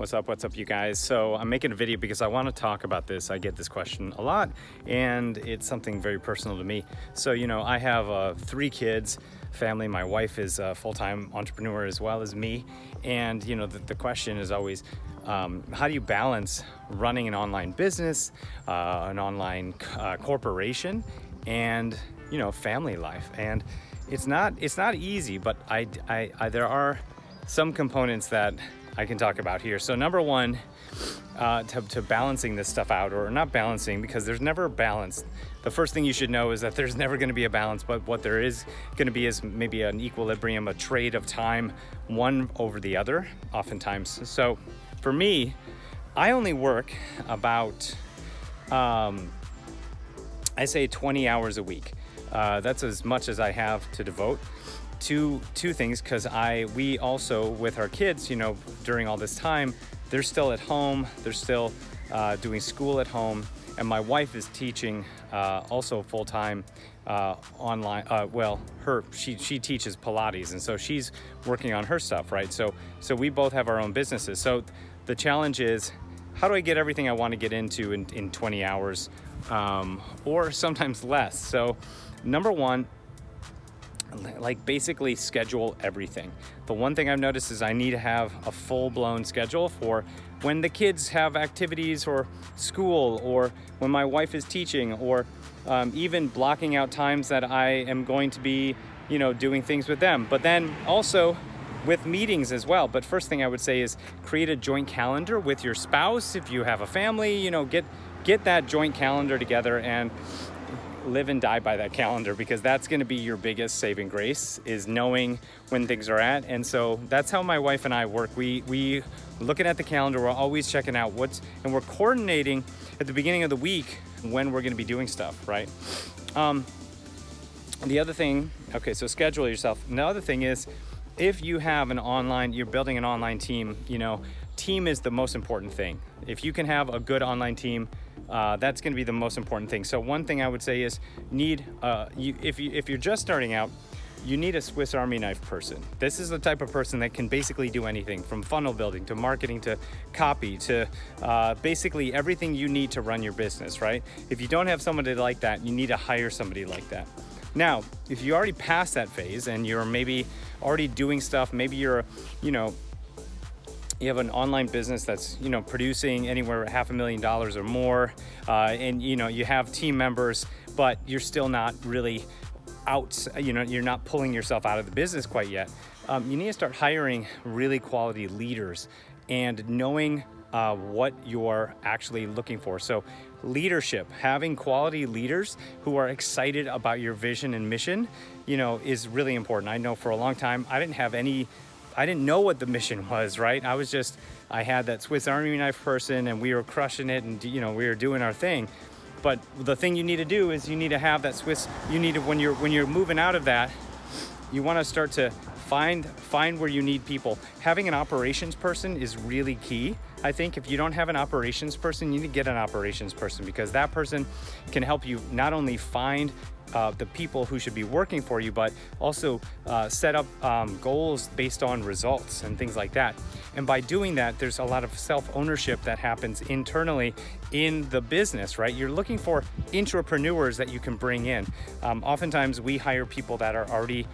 What's up, you guys? So I'm making a video because I want to talk about this. I get this question a lot, and it's something very personal to me. So, I have 3 kids, family. My wife is a full-time entrepreneur as well as me. And, the question is always, how do you balance running an online business, an online corporation, and, family life? And it's not easy, but there are some components that I can talk about here. So number one, to balancing this stuff out, or not balancing, because there's never a balance. The first thing you should know is that there's never going to be a balance, but what there is going to be is maybe an equilibrium, a trade of time, one over the other, oftentimes. So for me, I only work about, I say 20 hours a week. That's as much as I have to devote to two things, because we also, with our kids, during all this time, they're still at home, they're still doing school at home, and my wife is teaching also full-time online. She teaches Pilates, and so she's working on her stuff, right? So we both have our own businesses. So the challenge is, how do I get everything I want to get into in 20 hours, or sometimes less? So number one, basically schedule everything. The one thing I've noticed is I need to have a full-blown schedule for when the kids have activities or school, or when my wife is teaching, or even blocking out times that I am going to be, doing things with them. But then also with meetings as well. But first thing I would say is create a joint calendar with your spouse. If you have a family, get that joint calendar together and live and die by that calendar, because that's going to be your biggest saving grace, is knowing when things are at. And so that's how my wife and I work. We looking at the calendar, we're always checking out and we're coordinating at the beginning of the week when we're going to be doing stuff, right? The other thing, okay, so schedule yourself. And the other thing is, if you have you're building an online team, team is the most important thing. If you can have a good online team, that's going to be the most important thing. So one thing I would say is if you're just starting out, you need a Swiss Army knife person. This is the type of person that can basically do anything, from funnel building to marketing to copy to basically everything you need to run your business, right? If you don't have somebody like that, you need to hire somebody like that. Now, if you already passed that phase and you're maybe already doing stuff, maybe you're, you have an online business that's, producing anywhere $500,000 or more, and, you have team members, but you're still not really out, you're not pulling yourself out of the business quite yet. You need to start hiring really quality leaders and knowing what you're actually looking for. So leadership, having quality leaders who are excited about your vision and mission, is really important. I know for a long time, I didn't know what the mission was, right? I had that Swiss Army knife person, and we were crushing it, and we were doing our thing. But the thing you need to do is you need to have that when you're moving out of that, you want to start to find where you need people. Having an operations person is really key. I think if you don't have an operations person, you need to get an operations person, because that person can help you not only find the people who should be working for you, but also set up goals based on results and things like that. And by doing that, there's a lot of self-ownership that happens internally in the business, right? You're looking for entrepreneurs that you can bring in. Oftentimes we hire people that are already,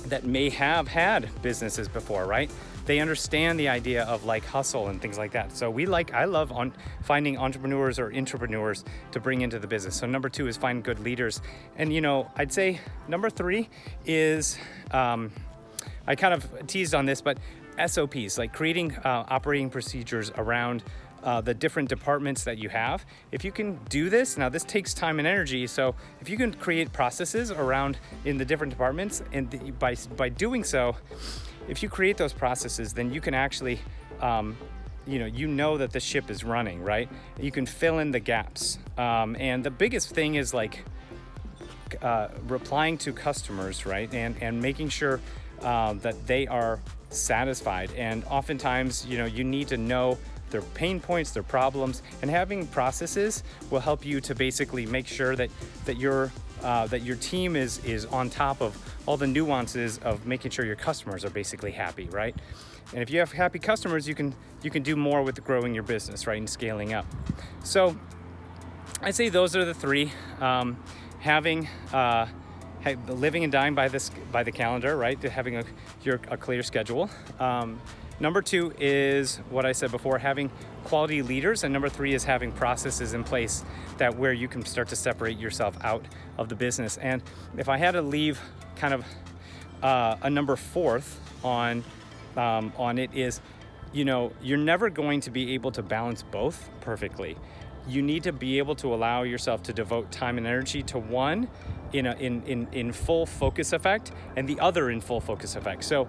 that may have had businesses before, right? They understand the idea of hustle and things like that. So I love finding entrepreneurs or intrapreneurs to bring into the business. So number 2 is find good leaders. And I'd say number 3 is, I kind of teased on this, but SOPs, like creating operating procedures around the different departments that you have. If you can do this, now this takes time and energy, so if you can create processes around in the different departments, and by doing so, if you create those processes, then you can actually, that the ship is running, right? You can fill in the gaps. And the biggest thing is replying to customers, right? And making sure that they are satisfied. And oftentimes, you need to know their pain points, their problems, and having processes will help you to basically make sure that your team is on top of all the nuances of making sure your customers are basically happy, right? And if you have happy customers, you can do more with growing your business, right, and scaling up. So I'd say those are the three. Living and dying by the calendar, right? Having a clear schedule. Number 2 is what I said before, having quality leaders, and number 3 is having processes in place that where you can start to separate yourself out of the business. And if I had to leave kind of a number 4th on it is, you're never going to be able to balance both perfectly. You need to be able to allow yourself to devote time and energy to one in full focus effect, and the other in full focus effect. So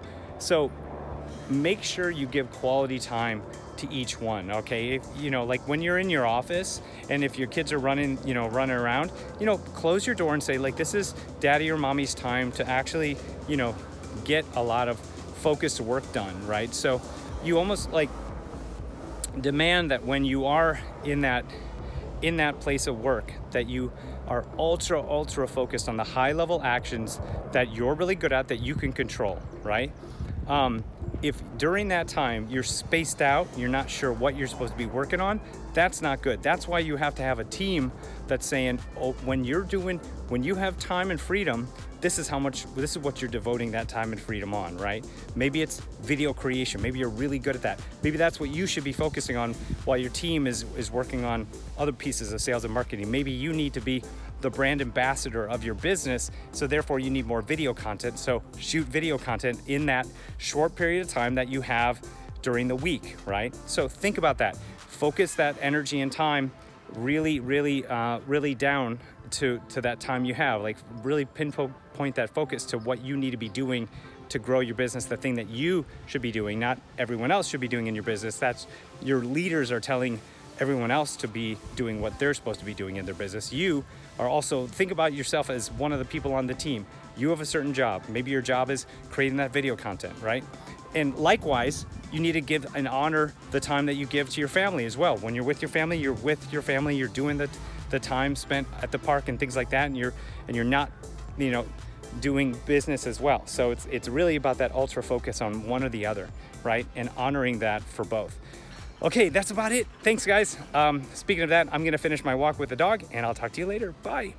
make sure you give quality time to each one, okay? Like when you're in your office and if your kids are running around, close your door and say, like, this is daddy or mommy's time to actually, get a lot of focused work done, right? So you almost like demand that when you are in that place of work, that you are ultra focused on the high level actions that you're really good at, that you can control, right? If during that time you're spaced out, you're not sure what you're supposed to be working on, that's not good. That's why you have to have a team that's saying, oh, when you have time and freedom, this is what you're devoting that time and freedom on, right? Maybe it's video creation. Maybe you're really good at that. Maybe that's what you should be focusing on while your team is working on other pieces of sales and marketing. Maybe you need to be the brand ambassador of your business, so therefore you need more video content. So shoot video content in that short period of time that you have during the week, right? So think about that. Focus that energy and time really down to that time you have. Like really pinpoint that focus to what you need to be doing to grow your business, the thing that you should be doing, not everyone else should be doing in your business. That's your leaders are telling everyone else to be doing what they're supposed to be doing in their business. You are also, think about yourself as one of the people on the team. You have a certain job. Maybe your job is creating that video content, right? And likewise, you need to give and honor the time that you give to your family as well. When you're with your family, you're doing the time spent at the park and things like that, and you're not, doing business as well. So it's really about that ultra focus on one or the other, right? And honoring that for both. Okay, that's about it. Thanks, guys. Speaking of that, I'm gonna finish my walk with the dog, and I'll talk to you later. Bye.